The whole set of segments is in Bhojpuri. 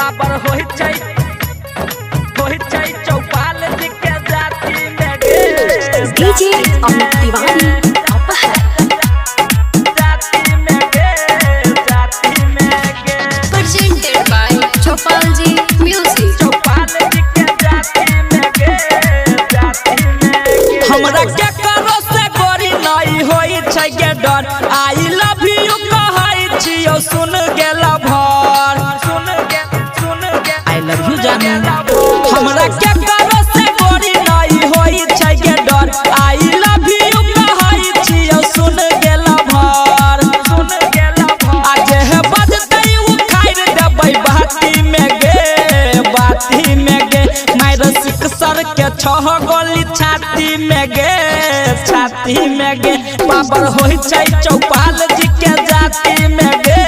बाबर होई छै चौपाल जी के जाति में गे डीजे अमित तिवारी जाति में गे presented by चौपाल जी म्यूजिक चौपाल जी के जाति में गे हमरा के करो से गोरी नहीं होई छै गे डर आई लव यू कहै छियो सुन गेला भर आई लव यू जानू हमरा के करो से गोरी नहीं होई छै गे डर आई लव यू कहै छियो सुन गेला भर आज है बजतै उखाड़ देबै बाती में गे मार सिक सर के छह गोली छाती में गे बाबर होई छै चौपाल जी के जाति में गे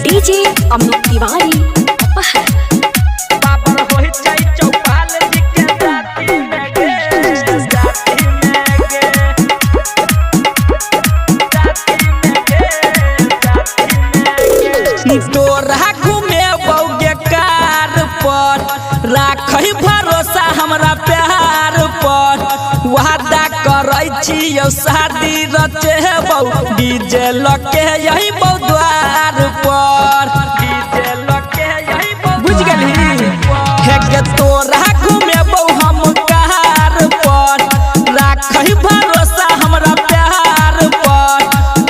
डीजे अमित तिवारी बाबर होई छै चौपाल जी के जाति में गे तोरा घूमे बौगे कार पर राखै भरोसा हमरा प्यार पर वादा करै छियौ शादी रचेबौ डीजे लके यही बौ द्वार पर बुझ गेली हे गे तोरा घूमेबौ हम कार पर राखै भरोसा हमरा प्यार पर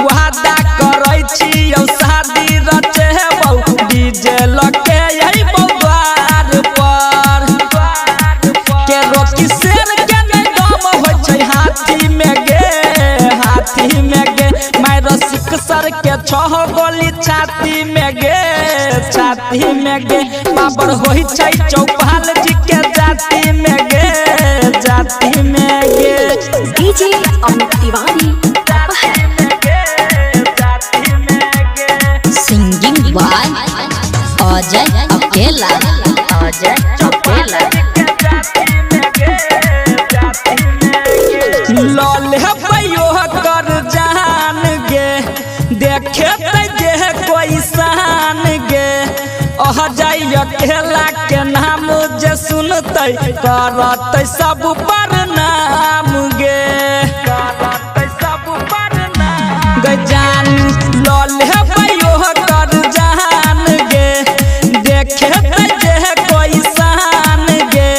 वादा करै छियौ शादी रचेबौ डीजे लके यही बौ द्वार पर के रोकी शेर के नै दम होय छै हाथी में गे मार सिक सर के छह गोली छाती में गे बाबर होई छै चौपाल जी के जाति में गे DJ Amit Tiwari singing by Ajay Akela लले पैयो कर जान गे देखे जे कोई शान गे जाई अकेला के नाम जे सुनते करते सब पर नाम गे जान लले पैयो कर जान गे देखे जे कोई शान गे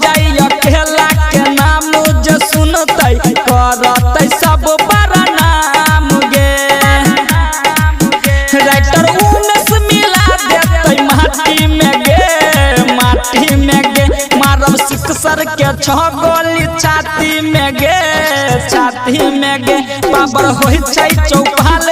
जाई अकेला के नाम जे सुनते करते सब पर नाम गे राइटर उमेश मिला देते माटी में गे मारब सिक सर के छह गोली छाती में गे बाबर होई छै चौपाल